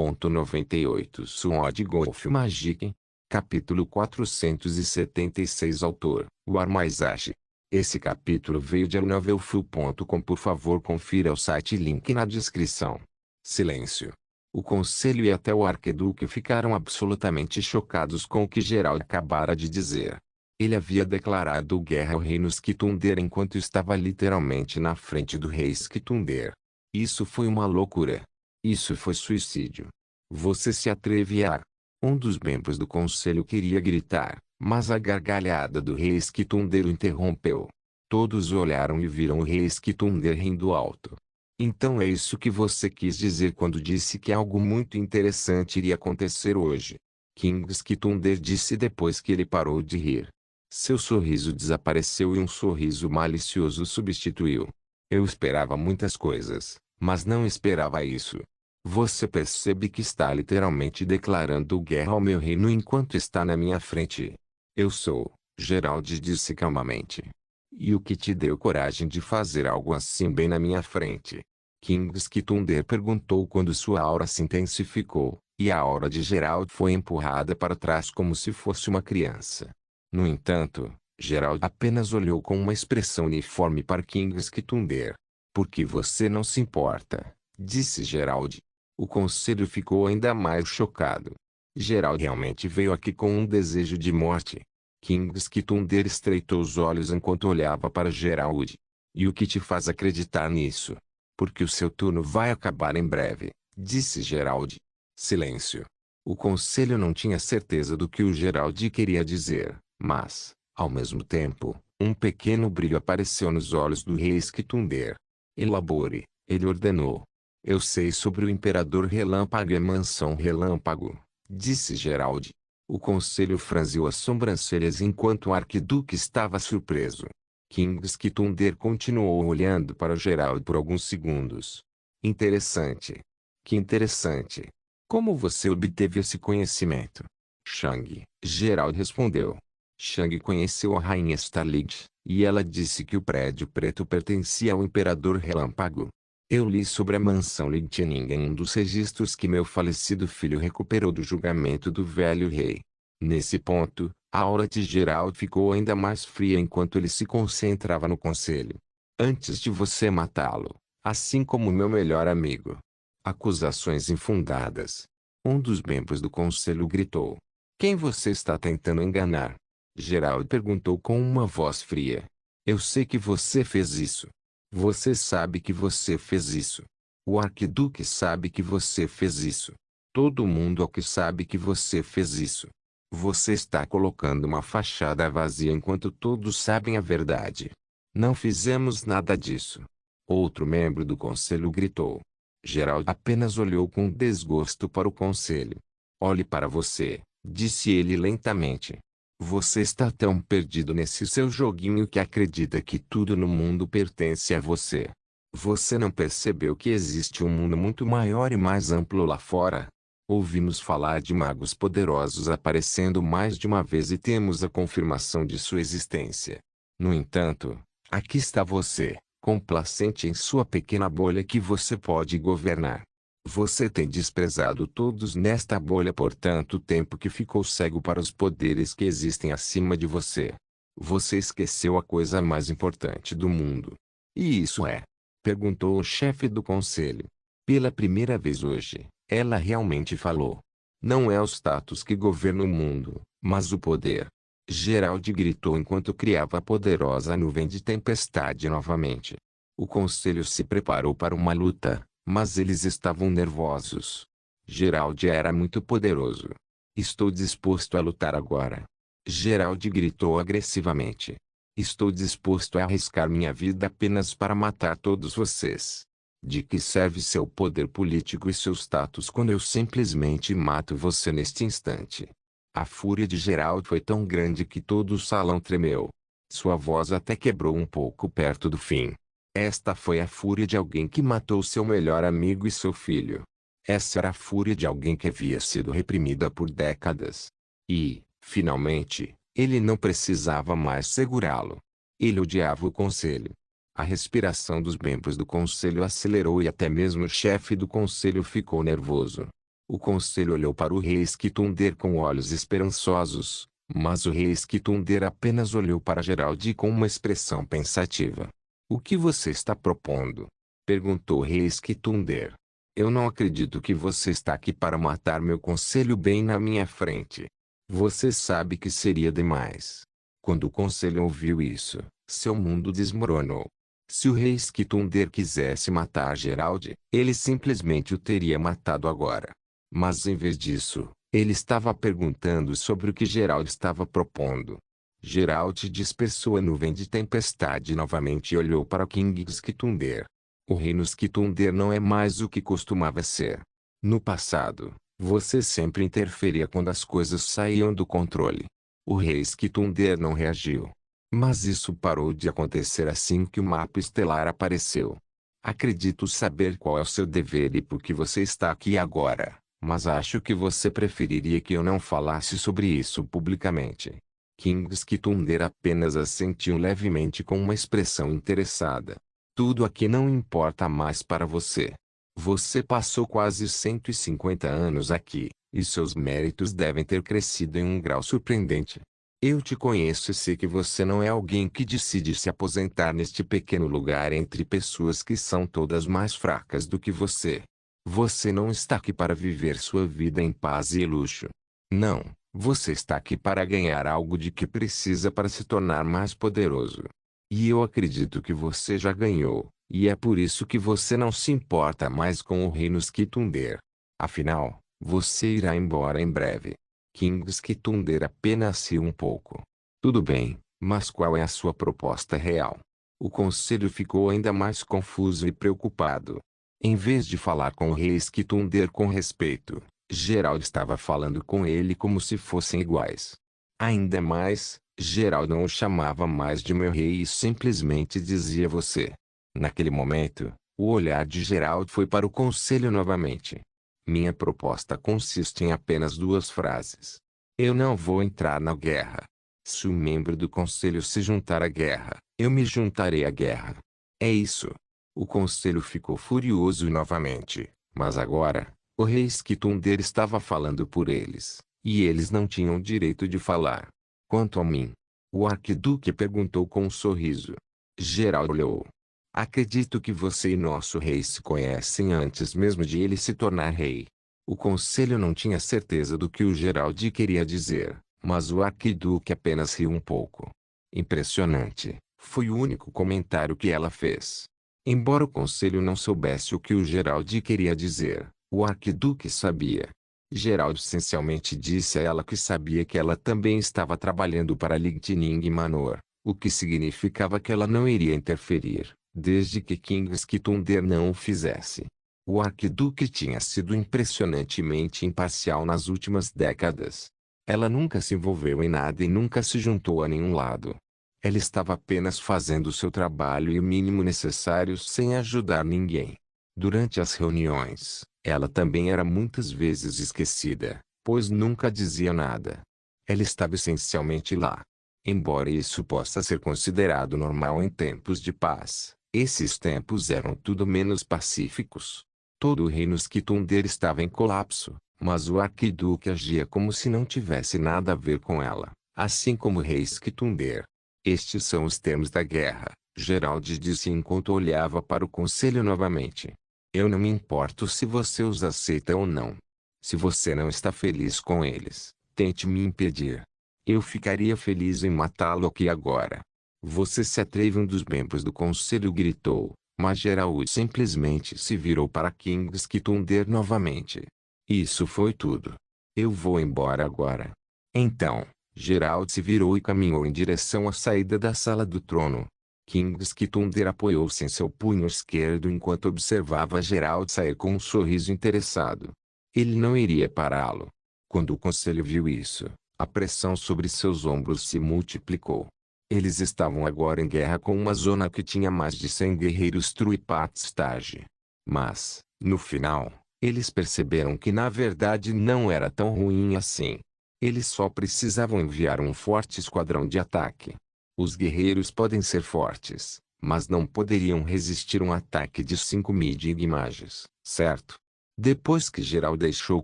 1.98 Sword Golf Magic. Capítulo 476 Autor, War Maizashi. Esse capítulo veio de novelfull.com. Por favor confira o site, link na descrição. Silêncio. O conselho e até o arquiduque ficaram absolutamente chocados com o que Geralt acabara de dizer. Ele havia declarado guerra ao reino Skitunder enquanto estava literalmente na frente do rei Skitunder. Isso foi uma loucura. Isso foi suicídio. Você se atreve a... Um dos membros do conselho queria gritar, mas a gargalhada do rei Skitunder o interrompeu. Todos olharam e viram o rei Skitunder rindo alto. Então é isso que você quis dizer quando disse que algo muito interessante iria acontecer hoje. King Skitunder disse depois que ele parou de rir. Seu sorriso desapareceu e um sorriso malicioso substituiu. Eu esperava muitas coisas, mas não esperava isso. Você percebe que está literalmente declarando guerra ao meu reino enquanto está na minha frente. Eu sou, Geralt disse calmamente. E o que te deu coragem de fazer algo assim bem na minha frente? King Skitunder perguntou quando sua aura se intensificou, e a aura de Geralt foi empurrada para trás como se fosse uma criança. No entanto, Geralt apenas olhou com uma expressão uniforme para King Skitunder. Por que você não se importa? Disse Geralt. O conselho ficou ainda mais chocado. Geralt realmente veio aqui com um desejo de morte. King Skitunder estreitou os olhos enquanto olhava para Geralt. E o que te faz acreditar nisso? Porque o seu turno vai acabar em breve, disse Geralt. Silêncio. O conselho não tinha certeza do que o Geralt queria dizer, mas, ao mesmo tempo, um pequeno brilho apareceu nos olhos do rei Skitunder. Elabore, ele ordenou. Eu sei sobre o Imperador Relâmpago e a Mansão Relâmpago, disse Geralt. O conselho franziu as sobrancelhas enquanto o arquiduque estava surpreso. King Skitunder continuou olhando para Geralt por alguns segundos. Interessante. Que interessante. Como você obteve esse conhecimento? Shang, Geralt respondeu. Shang conheceu a Rainha Starlight, e ela disse que o Prédio Preto pertencia ao Imperador Relâmpago. Eu li sobre a Mansão Lichtning em um dos registros que meu falecido filho recuperou do julgamento do velho rei. Nesse ponto, a aura de Geralt ficou ainda mais fria enquanto ele se concentrava no conselho. Antes de você matá-lo, assim como meu melhor amigo. Acusações infundadas. Um dos membros do conselho gritou. Quem você está tentando enganar? Geralt perguntou com uma voz fria. Eu sei que você fez isso. Você sabe que você fez isso. O arquiduque sabe que você fez isso. Todo mundo aqui sabe que você fez isso. Você está colocando uma fachada vazia enquanto todos sabem a verdade. Não fizemos nada disso. Outro membro do conselho gritou. Geralt apenas olhou com desgosto para o conselho. Olhe para você, disse ele lentamente. Você está tão perdido nesse seu joguinho que acredita que tudo no mundo pertence a você. Você não percebeu que existe um mundo muito maior e mais amplo lá fora? Ouvimos falar de magos poderosos aparecendo mais de uma vez e temos a confirmação de sua existência. No entanto, aqui está você, complacente em sua pequena bolha que você pode governar. Você tem desprezado todos nesta bolha por tanto tempo que ficou cego para os poderes que existem acima de você. Você esqueceu a coisa mais importante do mundo. E isso é? Perguntou o chefe do conselho. Pela primeira vez hoje, ela realmente falou. Não é o status que governa o mundo, mas o poder. Geralt gritou enquanto criava a poderosa nuvem de tempestade novamente. O conselho se preparou para uma luta. Mas eles estavam nervosos. Geralt era muito poderoso. Estou disposto a lutar agora. Geralt gritou agressivamente. Estou disposto a arriscar minha vida apenas para matar todos vocês. De que serve seu poder político e seu status quando eu simplesmente mato você neste instante? A fúria de Geralt foi tão grande que todo o salão tremeu. Sua voz até quebrou um pouco perto do fim. Esta foi a fúria de alguém que matou seu melhor amigo e seu filho. Essa era a fúria de alguém que havia sido reprimida por décadas. E, finalmente, ele não precisava mais segurá-lo. Ele odiava o conselho. A respiração dos membros do conselho acelerou e até mesmo o chefe do conselho ficou nervoso. O conselho olhou para o rei Esquitunder com olhos esperançosos, mas o rei Esquitunder apenas olhou para Gerald com uma expressão pensativa. O que você está propondo? Perguntou o rei Esquitunder. Eu não acredito que você está aqui para matar meu conselho bem na minha frente. Você sabe que seria demais. Quando o conselho ouviu isso, seu mundo desmoronou. Se o rei Esquitunder quisesse matar Gerald, ele simplesmente o teria matado agora. Mas em vez disso, ele estava perguntando sobre o que Gerald estava propondo. Gerald dispersou a nuvem de tempestade novamente e olhou para King Esquitunder. O reino Esquitunder não é mais o que costumava ser. No passado, você sempre interferia quando as coisas saíam do controle. O rei Esquitunder não reagiu. Mas isso parou de acontecer assim que o mapa estelar apareceu. Acredito saber qual é o seu dever e por que você está aqui agora, mas acho que você preferiria que eu não falasse sobre isso publicamente. King Esquitunder apenas assentiu levemente com uma expressão interessada. Tudo aqui não importa mais para você. Você passou quase 150 anos aqui, e seus méritos devem ter crescido em um grau surpreendente. Eu te conheço e sei que você não é alguém que decide se aposentar neste pequeno lugar entre pessoas que são todas mais fracas do que você. Você não está aqui para viver sua vida em paz e luxo. Não, você está aqui para ganhar algo de que precisa para se tornar mais poderoso. E eu acredito que você já ganhou, e é por isso que você não se importa mais com o reino Esquitunder. Afinal, você irá embora em breve. King Esquitunder apenas riu um pouco. Tudo bem, mas qual é a sua proposta real? O conselho ficou ainda mais confuso e preocupado. Em vez de falar com o rei Esquitunder com respeito, Gerald estava falando com ele como se fossem iguais. Ainda mais, Gerald não o chamava mais de meu rei e simplesmente dizia você. Naquele momento, o olhar de Gerald foi para o conselho novamente. Minha proposta consiste em apenas duas frases. Eu não vou entrar na guerra. Se um membro do conselho se juntar à guerra, eu me juntarei à guerra. É isso. O conselho ficou furioso novamente, mas agora, o rei Esquitunder estava falando por eles, e eles não tinham direito de falar. Quanto a mim, o arquiduque perguntou com um sorriso. Gerald olhou. Acredito que você e nosso rei se conhecem antes mesmo de ele se tornar rei. O conselho não tinha certeza do que o Gerald queria dizer, mas o arquiduque apenas riu um pouco. Impressionante, foi o único comentário que ela fez. Embora o conselho não soubesse o que o Gerald queria dizer, o arquiduque sabia. Gerald essencialmente disse a ela que sabia que ela também estava trabalhando para Lightning Manor, o que significava que ela não iria interferir, desde que King Esquitunder não o fizesse. O arquiduque tinha sido impressionantemente imparcial nas últimas décadas. Ela nunca se envolveu em nada e nunca se juntou a nenhum lado. Ela estava apenas fazendo seu trabalho e o mínimo necessário sem ajudar ninguém. Durante as reuniões, ela também era muitas vezes esquecida, pois nunca dizia nada. Ela estava essencialmente lá. Embora isso possa ser considerado normal em tempos de paz, esses tempos eram tudo menos pacíficos. Todo o reino Esquitunder estava em colapso, mas o arquiduque agia como se não tivesse nada a ver com ela, assim como o rei Esquitunder. Estes são os termos da guerra, Gerald disse enquanto olhava para o conselho novamente. Eu não me importo se você os aceita ou não. Se você não está feliz com eles, tente me impedir. Eu ficaria feliz em matá-lo aqui agora. Você se atreve, um dos membros do conselho gritou, mas Gerald simplesmente se virou para King Esquitunder novamente. Isso foi tudo. Eu vou embora agora. Então, Gerald se virou e caminhou em direção à saída da sala do trono. King Esquitunder apoiou-se em seu punho esquerdo enquanto observava Gerald sair com um sorriso interessado. Ele não iria pará-lo. Quando o conselho viu isso, a pressão sobre seus ombros se multiplicou. Eles estavam agora em guerra com uma zona que tinha mais de 100 guerreiros Truipatstage. Mas, no final, eles perceberam que na verdade não era tão ruim assim. Eles só precisavam enviar um forte esquadrão de ataque. Os guerreiros podem ser fortes, mas não poderiam resistir um ataque de 5 mid-mages, certo? Depois que Geralt deixou o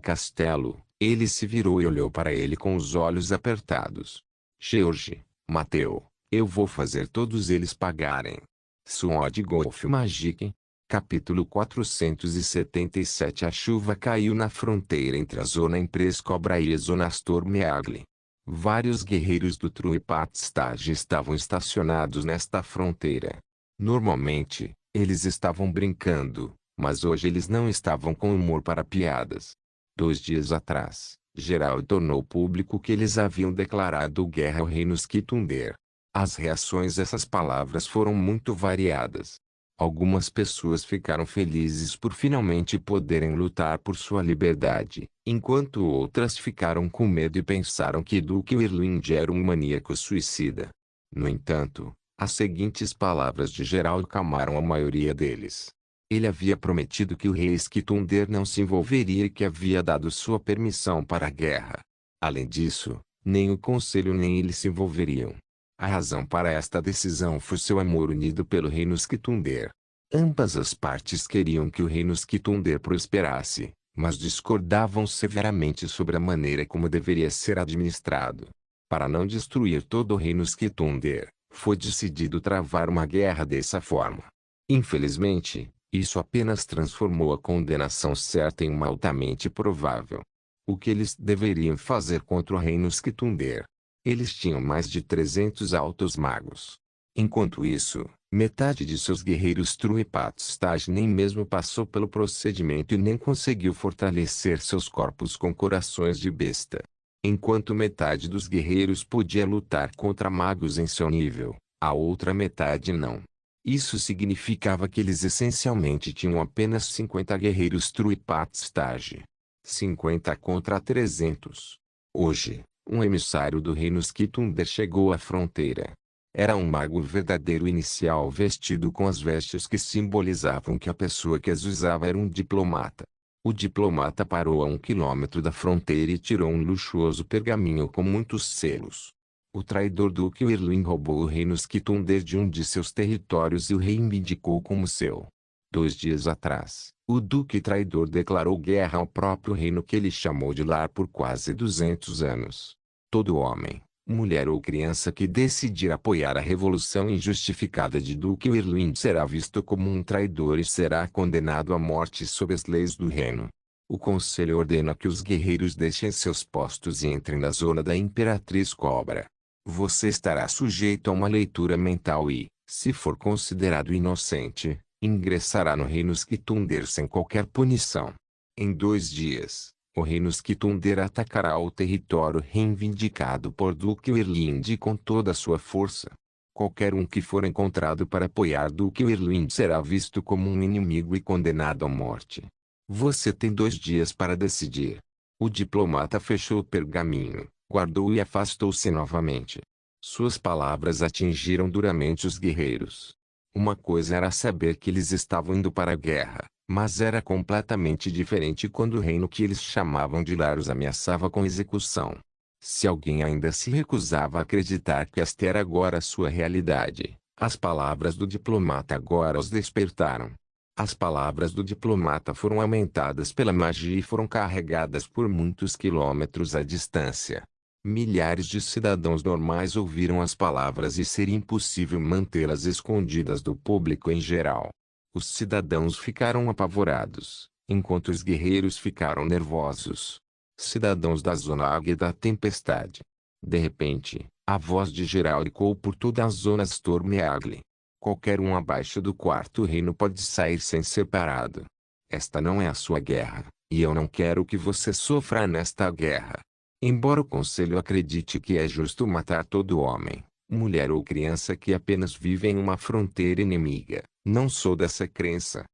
castelo, ele se virou e olhou para ele com os olhos apertados. George, Mateu, eu vou fazer todos eles pagarem. Sword Golf Magic. Capítulo 477. A chuva caiu na fronteira entre a Zona Empresa Cobra e a Zona Stormeagle. Vários guerreiros do Truipatstag estavam estacionados nesta fronteira. Normalmente, eles estavam brincando, mas hoje eles não estavam com humor para piadas. 2 dias atrás, Geralt tornou público que eles haviam declarado guerra ao reino Skitunder. As reações a essas palavras foram muito variadas. Algumas pessoas ficaram felizes por finalmente poderem lutar por sua liberdade, enquanto outras ficaram com medo e pensaram que Duque Irlwing era um maníaco suicida. No entanto, as seguintes palavras de Geralt acalmaram a maioria deles. Ele havia prometido que o rei Skitunder não se envolveria e que havia dado sua permissão para a guerra. Além disso, nem o conselho nem ele se envolveriam. A razão para esta decisão foi seu amor unido pelo reino Skitunder. Ambas as partes queriam que o reino Skitunder prosperasse, mas discordavam severamente sobre a maneira como deveria ser administrado. Para não destruir todo o reino Skitunder, foi decidido travar uma guerra dessa forma. Infelizmente, isso apenas transformou a condenação certa em uma altamente provável. O que eles deveriam fazer contra o reino Skitunder? Eles tinham mais de 300 altos magos. Enquanto isso, metade de seus guerreiros Truipatstag nem mesmo passou pelo procedimento e nem conseguiu fortalecer seus corpos com corações de besta. Enquanto metade dos guerreiros podia lutar contra magos em seu nível, a outra metade não. Isso significava que eles essencialmente tinham apenas 50 guerreiros Truipatstag. 50 contra 300. Hoje, um emissário do reino Skitunder chegou à fronteira. Era um mago verdadeiro inicial vestido com as vestes que simbolizavam que a pessoa que as usava era um diplomata. O diplomata parou a 1 quilômetro da fronteira e tirou um luxuoso pergaminho com muitos selos. O traidor Duque Irlwing roubou o reino Skitunder de um de seus territórios e o reivindicou como seu. 2 dias atrás, o Duque traidor declarou guerra ao próprio reino que ele chamou de lar por quase 200 anos. Todo homem, mulher ou criança que decidir apoiar a revolução injustificada de Duque Irlwing será visto como um traidor e será condenado à morte sob as leis do reino. O conselho ordena que os guerreiros deixem seus postos e entrem na zona da Imperatriz Cobra. Você estará sujeito a uma leitura mental e, se for considerado inocente, ingressará no reino Skitunder sem qualquer punição. Em 2 dias, o reino Skitunder atacará o território reivindicado por Duque Irlwing com toda a sua força. Qualquer um que for encontrado para apoiar Duque Irlwing será visto como um inimigo e condenado à morte. Você tem 2 dias para decidir. O diplomata fechou o pergaminho, guardou e afastou-se novamente. Suas palavras atingiram duramente os guerreiros. Uma coisa era saber que eles estavam indo para a guerra, mas era completamente diferente quando o reino que eles chamavam de lar os ameaçava com execução. Se alguém ainda se recusava a acreditar que esta era agora sua realidade, as palavras do diplomata agora os despertaram. As palavras do diplomata foram aumentadas pela magia e foram carregadas por muitos quilômetros à distância. Milhares de cidadãos normais ouviram as palavras e seria impossível mantê-las escondidas do público em geral. Os cidadãos ficaram apavorados, enquanto os guerreiros ficaram nervosos. Cidadãos da Zona Águia da Tempestade. De repente, a voz de Geralt ecoou por toda a Zona Stormeagle. Qualquer um abaixo do 4º reino pode sair sem ser parado. Esta não é a sua guerra, e eu não quero que você sofra nesta guerra. Embora o Conselho acredite que é justo matar todo homem, mulher ou criança que apenas vive em uma fronteira inimiga, não sou dessa crença.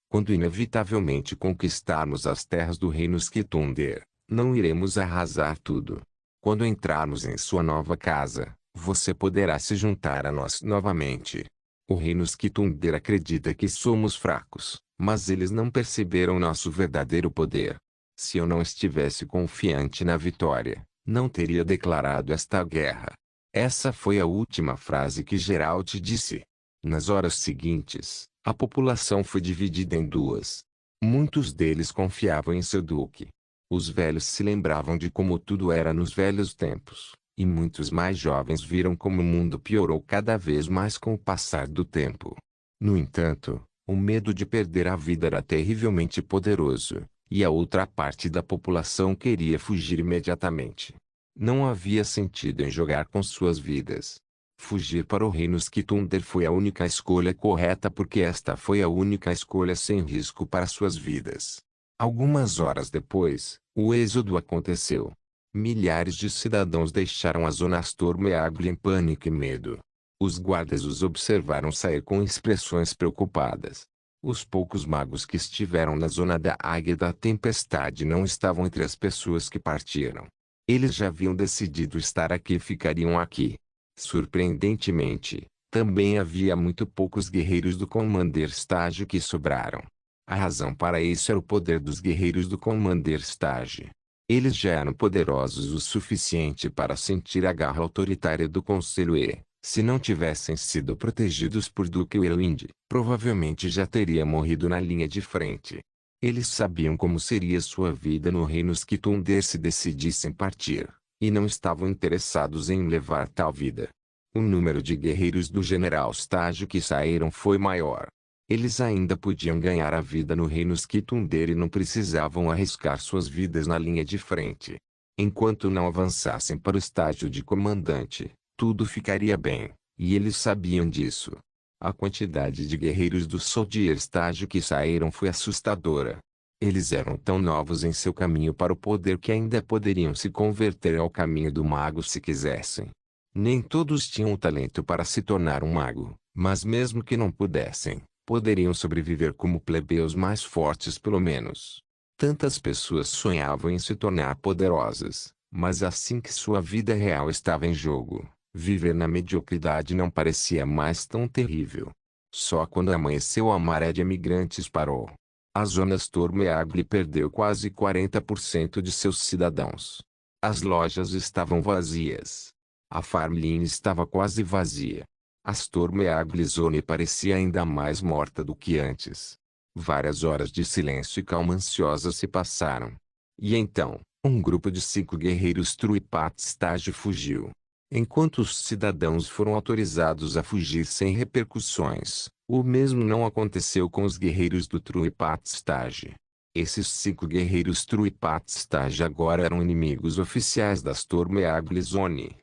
Quando inevitavelmente conquistarmos as terras do reino Skitunder, não iremos arrasar tudo. Quando entrarmos em sua nova casa, você poderá se juntar a nós novamente. O reino Skitunder acredita que somos fracos, mas eles não perceberam nosso verdadeiro poder. Se eu não estivesse confiante na vitória, não teria declarado esta guerra. Essa foi a última frase que Geralt disse. Nas horas seguintes, a população foi dividida em duas. Muitos deles confiavam em seu duque. Os velhos se lembravam de como tudo era nos velhos tempos, e muitos mais jovens viram como o mundo piorou cada vez mais com o passar do tempo. No entanto, o medo de perder a vida era terrivelmente poderoso, e a outra parte da população queria fugir imediatamente. Não havia sentido em jogar com suas vidas. Fugir para o reino Skitunder foi a única escolha correta porque esta foi a única escolha sem risco para suas vidas. Algumas horas depois, o êxodo aconteceu. Milhares de cidadãos deixaram a zona Astor-Meagle em pânico e medo. Os guardas os observaram sair com expressões preocupadas. Os poucos magos que estiveram na zona da Águia da Tempestade não estavam entre as pessoas que partiram. Eles já haviam decidido estar aqui e ficariam aqui. Surpreendentemente, também havia muito poucos guerreiros do Commander Stage que sobraram. A razão para isso era o poder dos guerreiros do Commander Stage. Eles já eram poderosos o suficiente para sentir a garra autoritária do Conselho e, se não tivessem sido protegidos por Duke Elwind, provavelmente já teria morrido na linha de frente. Eles sabiam como seria sua vida no reino Skitunder se decidissem partir, e não estavam interessados em levar tal vida. O número de guerreiros do General Stage que saíram foi maior. Eles ainda podiam ganhar a vida no reino Skitunder e não precisavam arriscar suas vidas na linha de frente. Enquanto não avançassem para o estágio de comandante, tudo ficaria bem, e eles sabiam disso. A quantidade de guerreiros do Soldier Stage que saíram foi assustadora. Eles eram tão novos em seu caminho para o poder que ainda poderiam se converter ao caminho do mago se quisessem. Nem todos tinham o talento para se tornar um mago, mas mesmo que não pudessem, poderiam sobreviver como plebeus mais fortes pelo menos. Tantas pessoas sonhavam em se tornar poderosas, mas assim que sua vida real estava em jogo, viver na mediocridade não parecia mais tão terrível. Só quando amanheceu a maré de imigrantes parou. A zona Astor-Meagle perdeu quase 40% de seus cidadãos. As lojas estavam vazias. A Farmline estava quase vazia. Astor-Meagle Zone parecia ainda mais morta do que antes. Várias horas de silêncio e calma ansiosa se passaram. E então, um grupo de 5 guerreiros Truipat Stage fugiu. Enquanto os cidadãos foram autorizados a fugir sem repercussões, o mesmo não aconteceu com os guerreiros do Truipat Stage. Esses 5 guerreiros Truipat Stage agora eram inimigos oficiais da Astor-Meagle Zone.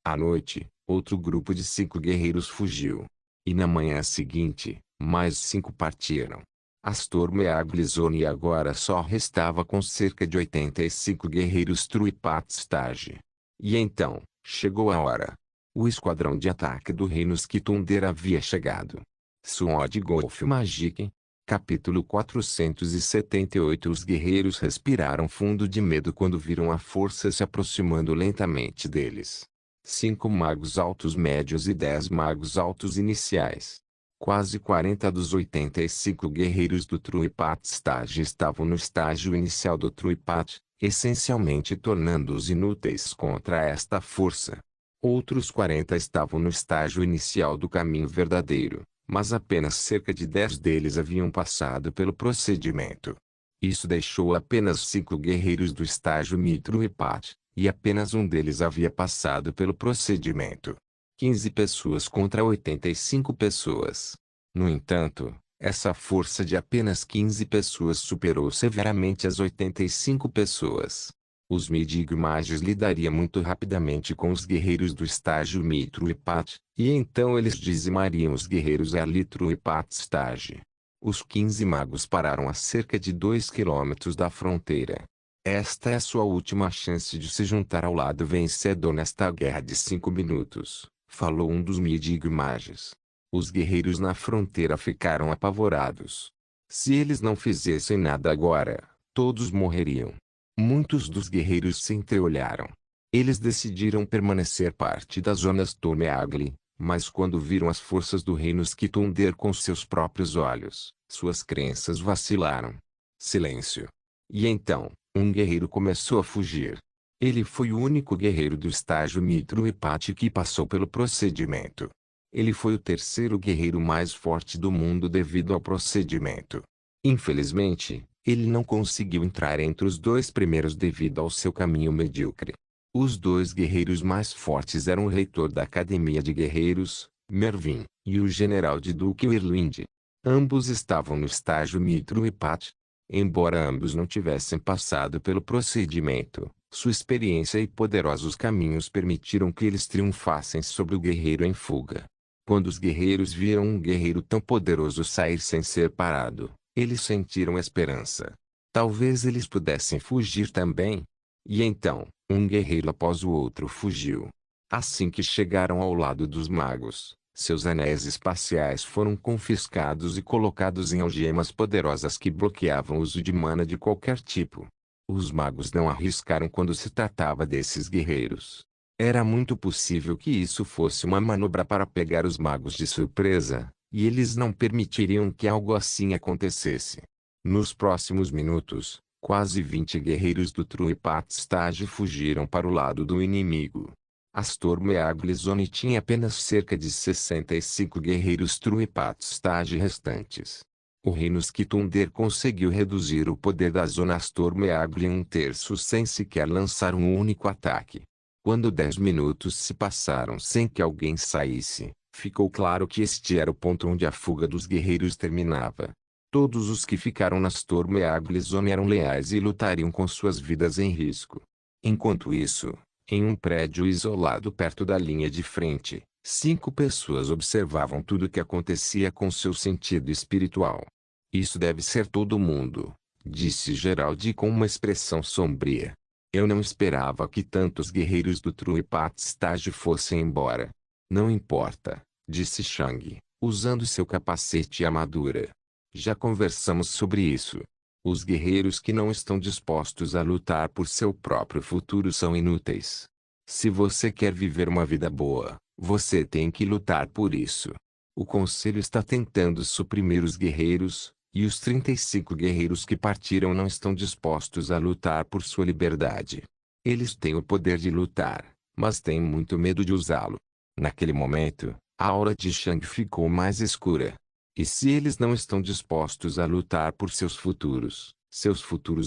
À noite, outro grupo de 5 guerreiros fugiu. E na manhã seguinte, mais 5 partiram. Astor-Meagle Zone agora só restava com cerca de 85 guerreiros Truipat Stage. E então, chegou a hora. O esquadrão de ataque do reino Skitunder havia chegado. Sword Golf Magic. Capítulo 478. Os guerreiros respiraram fundo de medo quando viram a força se aproximando lentamente deles. 5 magos altos médios e 10 magos altos iniciais. Quase 40 dos 85 guerreiros do Truipat Stage estavam no estágio inicial do Truipat, essencialmente tornando-os inúteis contra esta força. Outros 40 estavam no estágio inicial do caminho verdadeiro, mas apenas cerca de 10 deles haviam passado pelo procedimento. Isso deixou apenas 5 guerreiros do estágio Mitruipat, e apenas um deles havia passado pelo procedimento. 15 pessoas contra 85 pessoas. No entanto, essa força de apenas 15 pessoas superou severamente as 85 pessoas. Os Midig-Magos lidariam muito rapidamente com os guerreiros do estágio Mitruipat, e então eles dizimariam os guerreiros Elitruipat Stage. Os 15 magos pararam a cerca de 2 quilômetros da fronteira. Esta é a sua última chance de se juntar ao lado vencedor nesta guerra de 5 minutos, falou um dos Midig-Magos. Os guerreiros na fronteira ficaram apavorados. Se eles não fizessem nada agora, todos morreriam. Muitos dos guerreiros se entreolharam. Eles decidiram permanecer parte das zonas Astor-Meagle, mas quando viram as forças do reino Skitunder com seus próprios olhos, suas crenças vacilaram. Silêncio. E então, um guerreiro começou a fugir. Ele foi o único guerreiro do estágio Mitruipat que passou pelo procedimento. Ele foi o terceiro guerreiro mais forte do mundo devido ao procedimento. Infelizmente, ele não conseguiu entrar entre os dois primeiros devido ao seu caminho medíocre. Os dois guerreiros mais fortes eram o reitor da Academia de Guerreiros, Mervyn, e o general de Duque Irlwind. Ambos estavam no estágio Mitro e Pat. Embora ambos não tivessem passado pelo procedimento, sua experiência e poderosos caminhos permitiram que eles triunfassem sobre o guerreiro em fuga. Quando os guerreiros viram um guerreiro tão poderoso sair sem ser parado, eles sentiram esperança. Talvez eles pudessem fugir também. E então, um guerreiro após o outro fugiu. Assim que chegaram ao lado dos magos, seus anéis espaciais foram confiscados e colocados em algemas poderosas que bloqueavam o uso de mana de qualquer tipo. Os magos não arriscaram quando se tratava desses guerreiros. Era muito possível que isso fosse uma manobra para pegar os magos de surpresa, e eles não permitiriam que algo assim acontecesse. Nos próximos minutos, quase 20 guerreiros do Truipat Stage fugiram para o lado do inimigo. Astor Meaglizone tinha apenas cerca de 65 guerreiros Truipat Stage restantes. O reino Skitunder conseguiu reduzir o poder da zona Astor Meagli em um terço sem sequer lançar um único ataque. Quando 10 minutos se passaram sem que alguém saísse, ficou claro que este era o ponto onde a fuga dos guerreiros terminava. Todos os que ficaram na Astor Meagli Zone eram leais e lutariam com suas vidas em risco. Enquanto isso, em um prédio isolado perto da linha de frente, 5 pessoas observavam tudo o que acontecia com seu sentido espiritual. Isso deve ser todo mundo, disse Gerald com uma expressão sombria. Eu não esperava que tantos guerreiros do Truipat Stage fossem embora. Não importa, disse Shang, usando seu capacete e armadura. Já conversamos sobre isso. Os guerreiros que não estão dispostos a lutar por seu próprio futuro são inúteis. Se você quer viver uma vida boa, você tem que lutar por isso. O Conselho está tentando suprimir os guerreiros, e os 35 guerreiros que partiram não estão dispostos a lutar por sua liberdade. Eles têm o poder de lutar, mas têm muito medo de usá-lo. Naquele momento, a aura de Shang ficou mais escura. E se eles não estão dispostos a lutar por seus futuros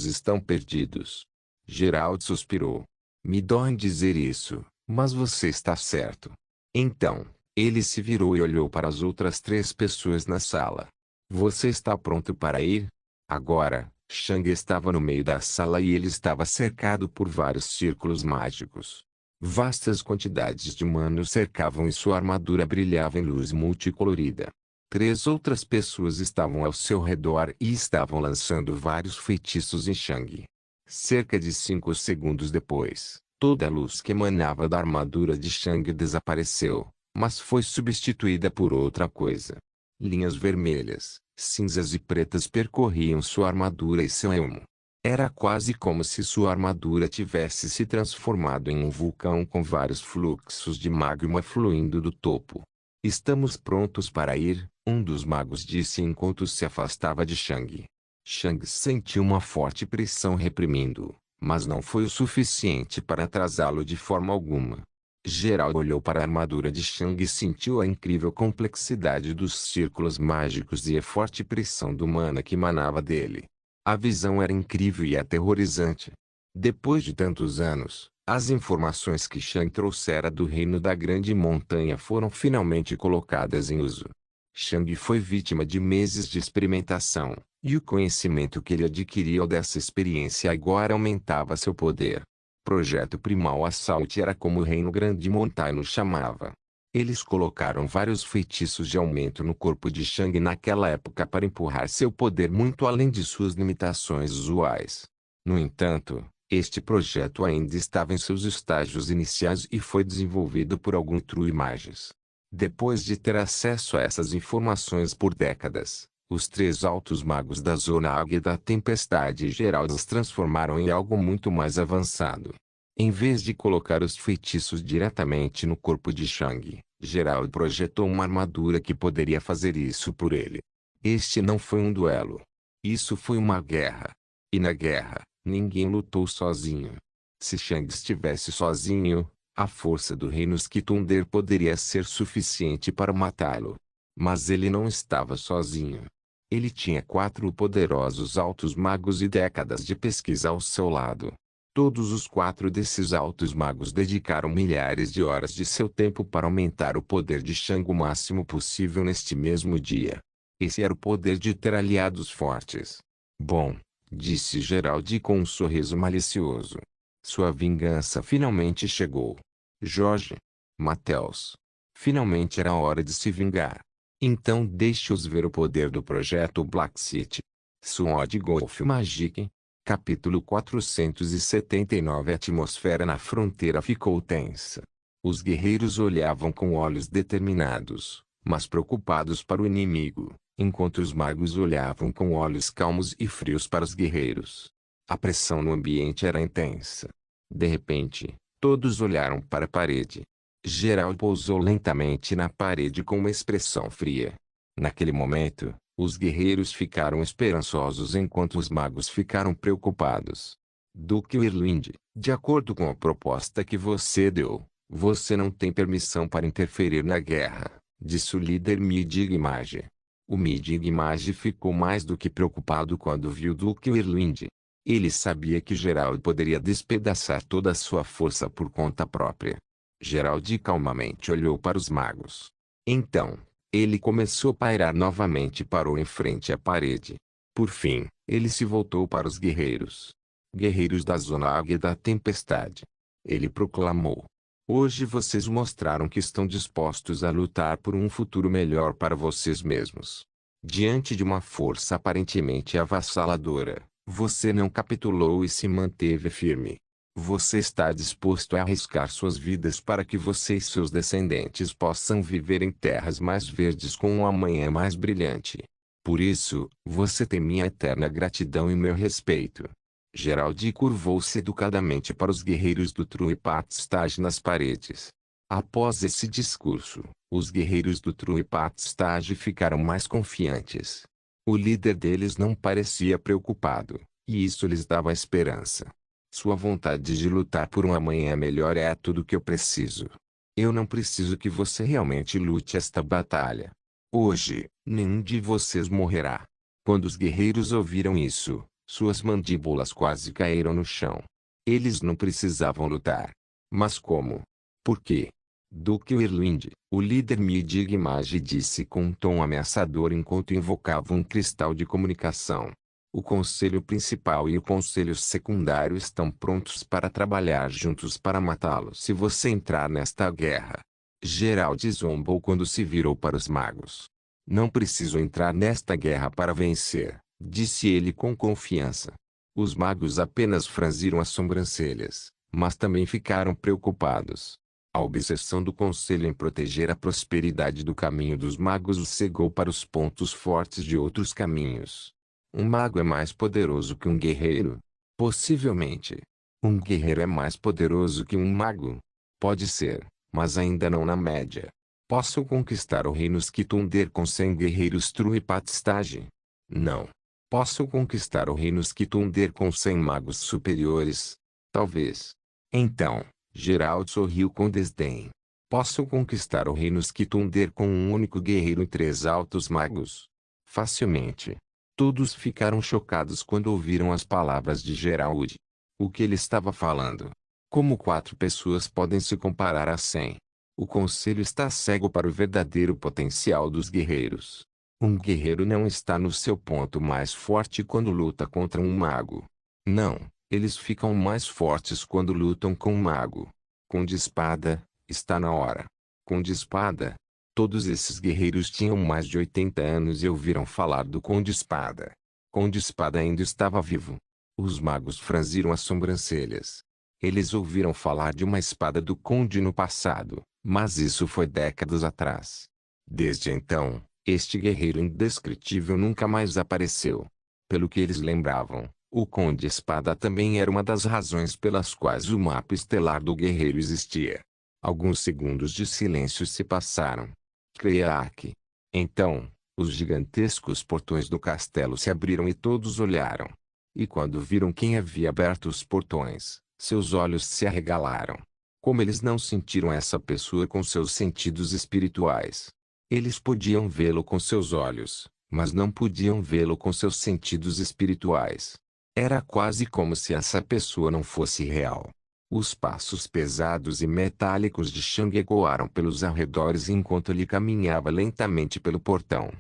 estão perdidos. Gerald suspirou. Me dói em dizer isso, mas você está certo. Então, ele se virou e olhou para as outras 3 pessoas na sala. Você está pronto para ir? Agora, Shang estava no meio da sala e ele estava cercado por vários círculos mágicos. Vastas quantidades de mana o cercavam e sua armadura brilhava em luz multicolorida. 3 outras pessoas estavam ao seu redor e estavam lançando vários feitiços em Shang. Cerca de 5 segundos depois, toda a luz que emanava da armadura de Shang desapareceu, mas foi substituída por outra coisa. Linhas vermelhas, cinzas e pretas percorriam sua armadura e seu elmo. Era quase como se sua armadura tivesse se transformado em um vulcão com vários fluxos de magma fluindo do topo. Estamos prontos para ir, um dos magos disse enquanto se afastava de Shang. Shang sentiu uma forte pressão reprimindo-o, mas não foi o suficiente para atrasá-lo de forma alguma. Gerald olhou para a armadura de Shang e sentiu a incrível complexidade dos círculos mágicos e a forte pressão do mana que emanava dele. A visão era incrível e aterrorizante. Depois de tantos anos, as informações que Shang trouxera do reino da Grande Montanha foram finalmente colocadas em uso. Shang foi vítima de meses de experimentação, e o conhecimento que ele adquiriu dessa experiência agora aumentava seu poder. Projeto Primal Assault era como o Reino Grande Montanha chamava. Eles colocaram vários feitiços de aumento no corpo de Shang naquela época para empurrar seu poder muito além de suas limitações usuais. No entanto, este projeto ainda estava em seus estágios iniciais e foi desenvolvido por algum True Mages. Depois de ter acesso a essas informações por décadas, os 3 altos magos da Zona Águia da Tempestade Gerald os transformaram em algo muito mais avançado. Em vez de colocar os feitiços diretamente no corpo de Shang, Gerald projetou uma armadura que poderia fazer isso por ele. Este não foi um duelo. Isso foi uma guerra. E na guerra, ninguém lutou sozinho. Se Shang estivesse sozinho, a força do reino Skitunder poderia ser suficiente para matá-lo. Mas ele não estava sozinho. Ele tinha 4 poderosos altos magos e décadas de pesquisa ao seu lado. Todos os 4 desses altos magos dedicaram milhares de horas de seu tempo para aumentar o poder de Shang o máximo possível neste mesmo dia. Esse era o poder de ter aliados fortes. Bom, disse Gerald com um sorriso malicioso. Sua vingança finalmente chegou. Jorge. Matheus. Finalmente era hora de se vingar. Então deixe-os ver o poder do projeto Black City. Sword Golf Magic. Capítulo 479. A atmosfera na fronteira ficou tensa. Os guerreiros olhavam com olhos determinados, mas preocupados para o inimigo, enquanto os magos olhavam com olhos calmos e frios para os guerreiros. A pressão no ambiente era intensa. De repente, todos olharam para a parede. Gerald pousou lentamente na parede com uma expressão fria. Naquele momento, os guerreiros ficaram esperançosos enquanto os magos ficaram preocupados. Duque Whirlwind, de acordo com a proposta que você deu, você não tem permissão para interferir na guerra, disse o líder Midig-Mage. O Midig-Mage ficou mais do que preocupado quando viu Duque Whirlwind. Ele sabia que Gerald poderia despedaçar toda a sua força por conta própria. Gerald calmamente olhou para os magos. Então, ele começou a pairar novamente e parou em frente à parede. Por fim, ele se voltou para os guerreiros. Guerreiros da Zona Águia da Tempestade. Ele proclamou. Hoje vocês mostraram que estão dispostos a lutar por um futuro melhor para vocês mesmos. Diante de uma força aparentemente avassaladora, você não capitulou e se manteve firme. Você está disposto a arriscar suas vidas para que você e seus descendentes possam viver em terras mais verdes com um amanhã mais brilhante. Por isso, você tem minha eterna gratidão e meu respeito. Gerald curvou-se educadamente para os guerreiros do Truipatstage nas paredes. Após esse discurso, os guerreiros do Truipatstage ficaram mais confiantes. O líder deles não parecia preocupado, e isso lhes dava esperança. Sua vontade de lutar por um amanhã melhor é tudo que eu preciso. Eu não preciso que você realmente lute esta batalha. Hoje, nenhum de vocês morrerá. Quando os guerreiros ouviram isso, suas mandíbulas quase caíram no chão. Eles não precisavam lutar. Mas como? Por quê? Duque Whirlwind, o líder Midig-Mage disse com um tom ameaçador enquanto invocava um cristal de comunicação. O Conselho Principal e o Conselho Secundário estão prontos para trabalhar juntos para matá-lo se você entrar nesta guerra. Gerald zombou quando se virou para os magos. Não preciso entrar nesta guerra para vencer, disse ele com confiança. Os magos apenas franziram as sobrancelhas, mas também ficaram preocupados. A obsessão do Conselho em proteger a prosperidade do caminho dos magos os cegou para os pontos fortes de outros caminhos. Um mago é mais poderoso que um guerreiro? Possivelmente. Um guerreiro é mais poderoso que um mago? Pode ser, mas ainda não na média. Posso conquistar o reino Skitunder com 100 guerreiros Truipatstage? Não. Posso conquistar o reino Skitunder com 100 magos superiores? Talvez. Então, Gerald sorriu com desdém. Posso conquistar o reino Skitunder com um único guerreiro e 3 altos magos? Facilmente. Todos ficaram chocados quando ouviram as palavras de Gerald. O que ele estava falando? Como 4 pessoas podem se comparar a 100? O conselho está cego para o verdadeiro potencial dos guerreiros. Um guerreiro não está no seu ponto mais forte quando luta contra um mago. Não, eles ficam mais fortes quando lutam com um mago. Conde Espada, está na hora. Conde Espada. Todos esses guerreiros tinham mais de 80 anos e ouviram falar do Conde Espada. Conde Espada ainda estava vivo. Os magos franziram as sobrancelhas. Eles ouviram falar de uma espada do Conde no passado, mas isso foi décadas atrás. Desde então, este guerreiro indescritível nunca mais apareceu. Pelo que eles lembravam, o Conde Espada também era uma das razões pelas quais o mapa estelar do guerreiro existia. Alguns segundos de silêncio se passaram. Creak. Então, os gigantescos portões do castelo se abriram e todos olharam. E quando viram quem havia aberto os portões, seus olhos se arregalaram. Como eles não sentiram essa pessoa com seus sentidos espirituais? Eles podiam vê-lo com seus olhos, mas não podiam vê-lo com seus sentidos espirituais. Era quase como se essa pessoa não fosse real. Os passos pesados e metálicos de Shang ecoaram pelos arredores enquanto ele caminhava lentamente pelo portão.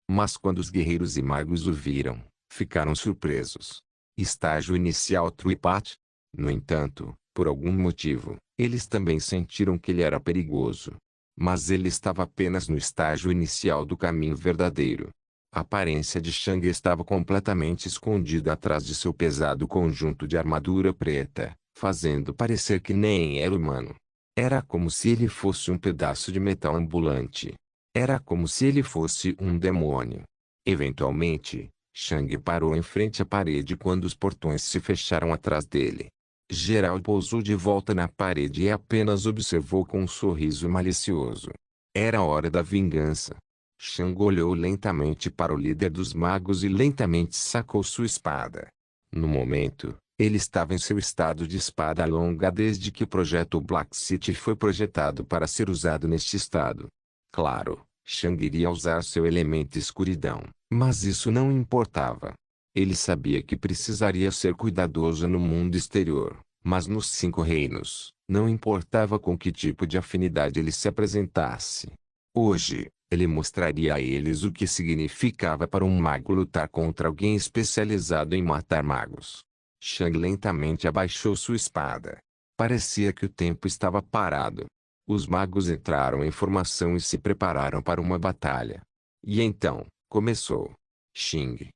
Mas quando os guerreiros e magos o viram, ficaram surpresos. Estágio inicial Truipat. No entanto, por algum motivo, eles também sentiram que ele era perigoso. Mas ele estava apenas no estágio inicial do caminho verdadeiro. A aparência de Shang estava completamente escondida atrás de seu pesado conjunto de armadura preta, fazendo parecer que nem era humano. Era como se ele fosse um pedaço de metal ambulante. Era como se ele fosse um demônio. Eventualmente, Shang parou em frente à parede quando os portões se fecharam atrás dele. Gerald pousou de volta na parede e apenas observou com um sorriso malicioso. Era hora da vingança. Shang olhou lentamente para o líder dos magos e lentamente sacou sua espada. No momento, ele estava em seu estado de espada longa desde que o projeto Black City foi projetado para ser usado neste estado. Claro, Shang iria usar seu elemento escuridão, mas isso não importava. Ele sabia que precisaria ser cuidadoso no mundo exterior, mas nos 5 reinos, não importava com que tipo de afinidade ele se apresentasse. Hoje, ele mostraria a eles o que significava para um mago lutar contra alguém especializado em matar magos. Shang lentamente abaixou sua espada. Parecia que o tempo estava parado. Os magos entraram em formação e se prepararam para uma batalha. E então, começou. Shang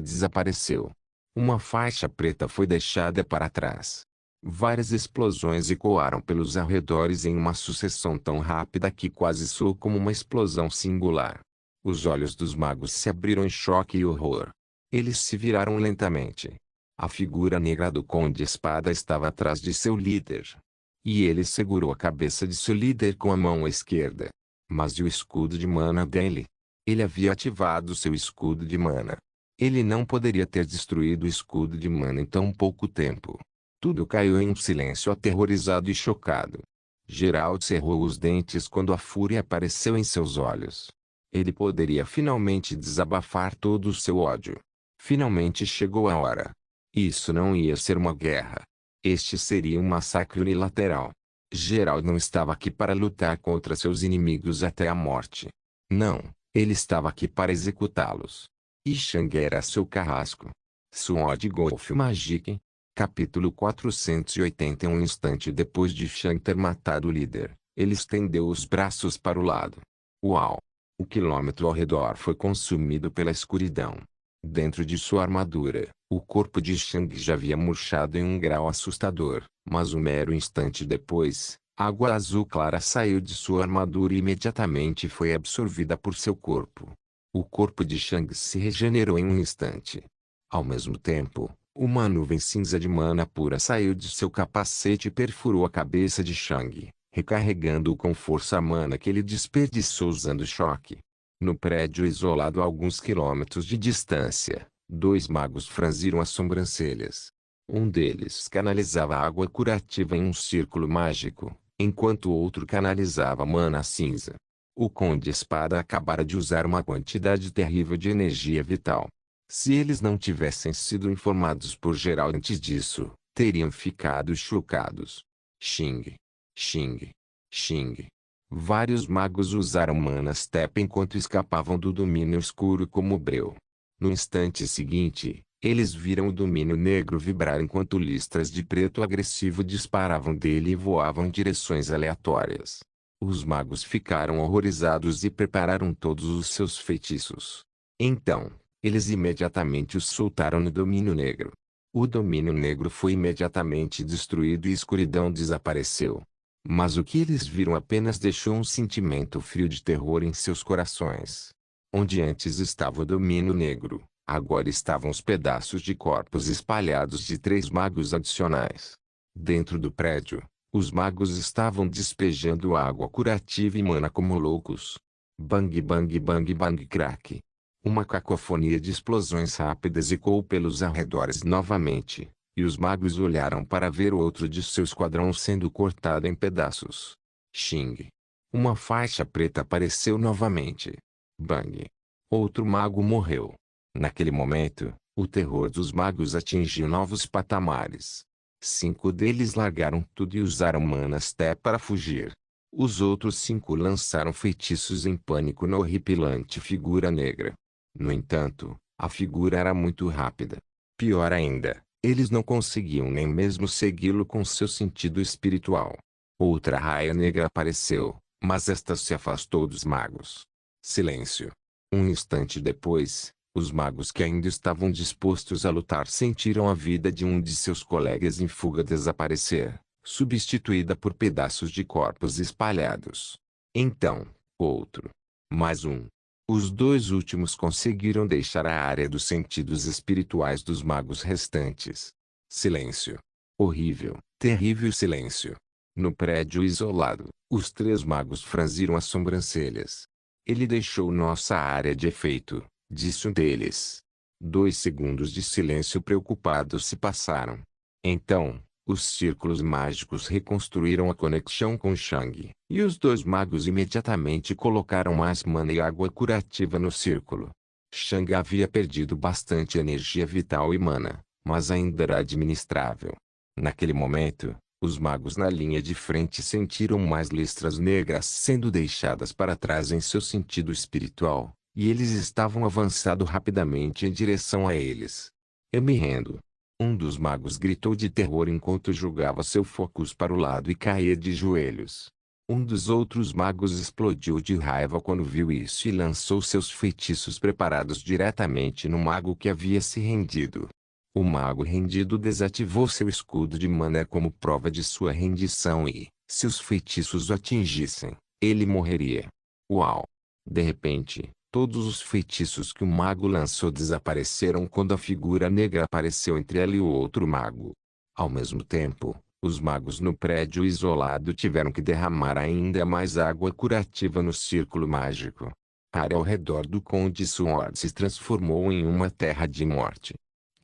desapareceu. Uma faixa preta foi deixada para trás. Várias explosões ecoaram pelos arredores em uma sucessão tão rápida que quase soou como uma explosão singular. Os olhos dos magos se abriram em choque e horror. Eles se viraram lentamente. A figura negra do Conde Espada estava atrás de seu líder. E ele segurou a cabeça de seu líder com a mão esquerda. Mas e o escudo de mana dele? Ele havia ativado seu escudo de mana. Ele não poderia ter destruído o escudo de mana em tão pouco tempo. Tudo caiu em um silêncio aterrorizado e chocado. Gerald cerrou os dentes quando a fúria apareceu em seus olhos. Ele poderia finalmente desabafar todo o seu ódio. Finalmente chegou a hora. Isso não ia ser uma guerra. Este seria um massacre unilateral. Gerald não estava aqui para lutar contra seus inimigos até a morte. Não, ele estava aqui para executá-los. E Shang era seu carrasco. Sword Golf Magic. Capítulo 481. Um instante depois de Shang ter matado o líder, ele estendeu os braços para o lado. Uau! O quilômetro ao redor foi consumido pela escuridão. Dentro de sua armadura, o corpo de Shang já havia murchado em um grau assustador, mas um mero instante depois, água azul clara saiu de sua armadura e imediatamente foi absorvida por seu corpo. O corpo de Shang se regenerou em um instante. Ao mesmo tempo, uma nuvem cinza de mana pura saiu de seu capacete e perfurou a cabeça de Shang, recarregando-o com força a mana que ele desperdiçou usando choque. No prédio isolado a alguns quilômetros de distância, 2 magos franziram as sobrancelhas. Um deles canalizava água curativa em um círculo mágico, enquanto o outro canalizava mana cinza. O Conde Espada acabara de usar uma quantidade terrível de energia vital. Se eles não tivessem sido informados por Gerald antes disso, teriam ficado chocados. Xing. Vários magos usaram Mana Step enquanto escapavam do domínio escuro como breu. No instante seguinte, eles viram o domínio negro vibrar enquanto listras de preto agressivo disparavam dele e voavam em direções aleatórias. Os magos ficaram horrorizados e prepararam todos os seus feitiços. Então, eles imediatamente os soltaram no domínio negro. O domínio negro foi imediatamente destruído e a escuridão desapareceu. Mas o que eles viram apenas deixou um sentimento frio de terror em seus corações. Onde antes estava o domínio negro, agora estavam os pedaços de corpos espalhados de 3 magos adicionais. Dentro do prédio, os magos estavam despejando água curativa e mana como loucos. Bang bang bang bang crack. Uma cacofonia de explosões rápidas ecoou pelos arredores novamente, e os magos olharam para ver o outro de seu esquadrão sendo cortado em pedaços. Xing. Uma faixa preta apareceu novamente. Bang. Outro mago morreu. Naquele momento, o terror dos magos atingiu novos patamares. 5 deles largaram tudo e usaram Manasté para fugir. Os outros 5 lançaram feitiços em pânico na horripilante figura negra. No entanto, a figura era muito rápida. Pior ainda, eles não conseguiam nem mesmo segui-lo com seu sentido espiritual. Outra raia negra apareceu, mas esta se afastou dos magos. Silêncio. Um instante depois, os magos que ainda estavam dispostos a lutar sentiram a vida de um de seus colegas em fuga desaparecer, substituída por pedaços de corpos espalhados. Então, outro. Mais um. Os 2 últimos conseguiram deixar a área dos sentidos espirituais dos magos restantes. Silêncio. Horrível, terrível silêncio. No prédio isolado, os 3 magos franziram as sobrancelhas. Ele deixou nossa área de efeito, disse um deles. 2 segundos de silêncio preocupados se passaram. Então, os círculos mágicos reconstruíram a conexão com Shang, e os 2 magos imediatamente colocaram mais mana e água curativa no círculo. Shang havia perdido bastante energia vital e mana, mas ainda era administrável. Naquele momento, os magos na linha de frente sentiram mais listras negras sendo deixadas para trás em seu sentido espiritual, e eles estavam avançando rapidamente em direção a eles. Eu me rendo. Um dos magos gritou de terror enquanto jogava seu focus para o lado e caía de joelhos. Um dos outros magos explodiu de raiva quando viu isso e lançou seus feitiços preparados diretamente no mago que havia se rendido. O mago rendido desativou seu escudo de mana como prova de sua rendição e, se os feitiços o atingissem, ele morreria. Uau! De repente, todos os feitiços que o mago lançou desapareceram quando a figura negra apareceu entre ela e o outro mago. Ao mesmo tempo, os magos no prédio isolado tiveram que derramar ainda mais água curativa no círculo mágico. A área ao redor do Conde Sword se transformou em uma terra de morte.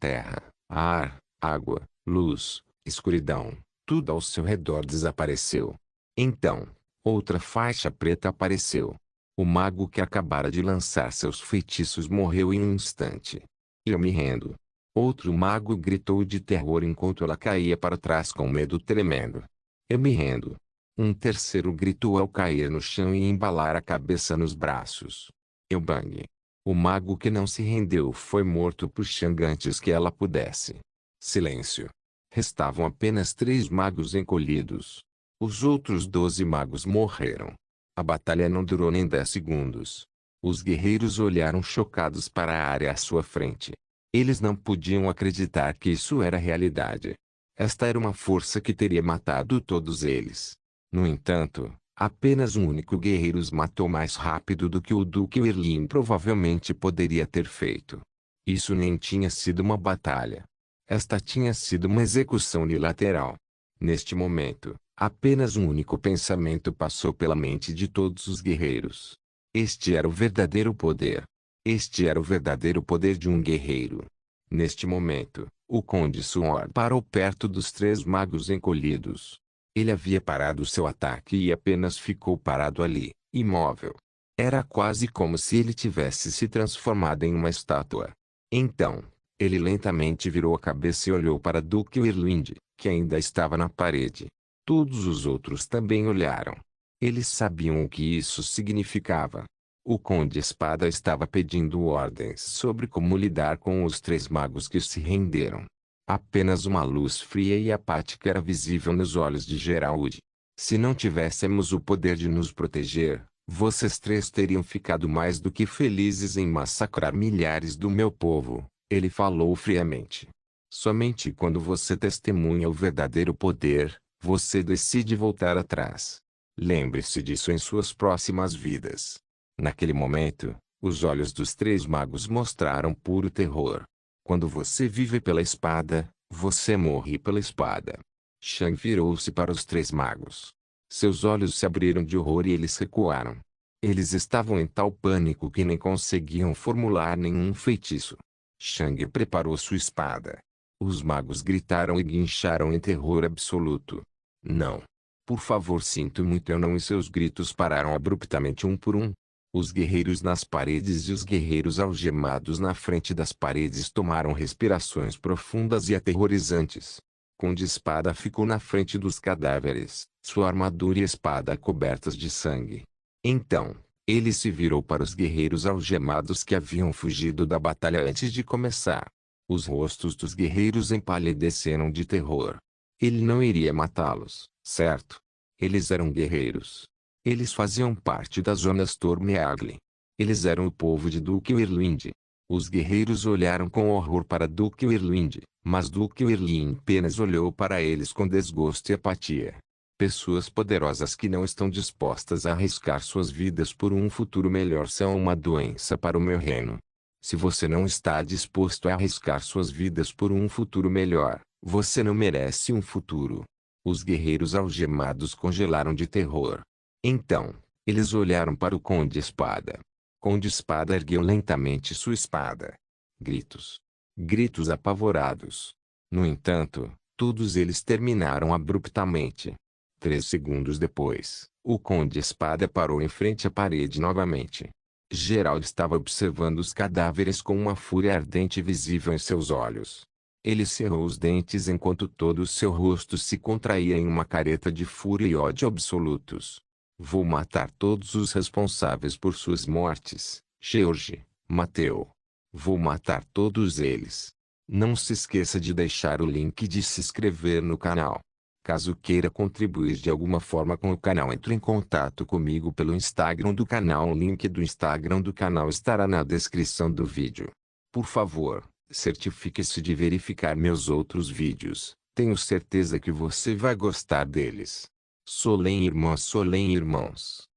Terra, ar, água, luz, escuridão, tudo ao seu redor desapareceu. Então, outra faixa preta apareceu. O mago que acabara de lançar seus feitiços morreu em um instante. Eu me rendo. Outro mago gritou de terror enquanto ela caía para trás com medo tremendo. Eu me rendo. Um terceiro gritou ao cair no chão e embalar a cabeça nos braços. Eu bang. O mago que não se rendeu foi morto por Shang antes que ela pudesse. Silêncio. Restavam apenas 3 magos encolhidos. Os outros 12 magos morreram. A batalha não durou nem 10 segundos. Os guerreiros olharam chocados para a área à sua frente. Eles não podiam acreditar que isso era realidade. Esta era uma força que teria matado todos eles. No entanto, apenas um único guerreiro os matou mais rápido do que o Duque Erlin provavelmente poderia ter feito. Isso nem tinha sido uma batalha. Esta tinha sido uma execução unilateral. Neste momento, apenas um único pensamento passou pela mente de todos os guerreiros. Este era o verdadeiro poder. Este era o verdadeiro poder de um guerreiro. Neste momento, o Conde Sword parou perto dos 3 magos encolhidos. Ele havia parado seu ataque e apenas ficou parado ali, imóvel. Era quase como se ele tivesse se transformado em uma estátua. Então, ele lentamente virou a cabeça e olhou para Duque Erlind, que ainda estava na parede. Todos os outros também olharam. Eles sabiam o que isso significava. O Conde Espada estava pedindo ordens sobre como lidar com os 3 magos que se renderam. Apenas uma luz fria e apática era visível nos olhos de Gerald. Se não tivéssemos o poder de nos proteger, vocês 3 teriam ficado mais do que felizes em massacrar milhares do meu povo, ele falou friamente. Somente quando você testemunha o verdadeiro poder, você decide voltar atrás. Lembre-se disso em suas próximas vidas. Naquele momento, os olhos dos 3 magos mostraram puro terror. Quando você vive pela espada, você morre pela espada. Shang virou-se para os 3 magos. Seus olhos se abriram de horror e eles recuaram. Eles estavam em tal pânico que nem conseguiam formular nenhum feitiço. Shang preparou sua espada. Os magos gritaram e guincharam em terror absoluto. Não. Por favor, sinto muito, eu não, e seus gritos pararam abruptamente um por um. Os guerreiros nas paredes e os guerreiros algemados na frente das paredes tomaram respirações profundas e aterrorizantes. Conde Espada ficou na frente dos cadáveres, sua armadura e espada cobertas de sangue. Então, ele se virou para os guerreiros algemados que haviam fugido da batalha antes de começar. Os rostos dos guerreiros empalideceram de terror. Ele não iria matá-los, certo? Eles eram guerreiros. Eles faziam parte das Zonas Stormeagle. Eles eram o povo de Duke Irlwinde. Os guerreiros olharam com horror para Duke Irlwinde, mas Duke Irlwinde apenas olhou para eles com desgosto e apatia. Pessoas poderosas que não estão dispostas a arriscar suas vidas por um futuro melhor são uma doença para o meu reino. Se você não está disposto a arriscar suas vidas por um futuro melhor, você não merece um futuro. Os guerreiros algemados congelaram de terror. Então, eles olharam para o Conde Espada. Conde Espada ergueu lentamente sua espada. Gritos. Gritos apavorados. No entanto, todos eles terminaram abruptamente. 3 segundos depois, o Conde Espada parou em frente à parede novamente. Gerald estava observando os cadáveres com uma fúria ardente visível em seus olhos. Ele cerrou os dentes enquanto todo o seu rosto se contraía em uma careta de fúria e ódio absolutos. Vou matar todos os responsáveis por suas mortes, George, Mateo. Vou matar todos eles. Não se esqueça de deixar o link de se inscrever no canal. Caso queira contribuir de alguma forma com o canal, entre em contato comigo pelo Instagram do canal. O link do Instagram do canal estará na descrição do vídeo. Por favor, certifique-se de verificar meus outros vídeos. Tenho certeza que você vai gostar deles. Solem irmãos.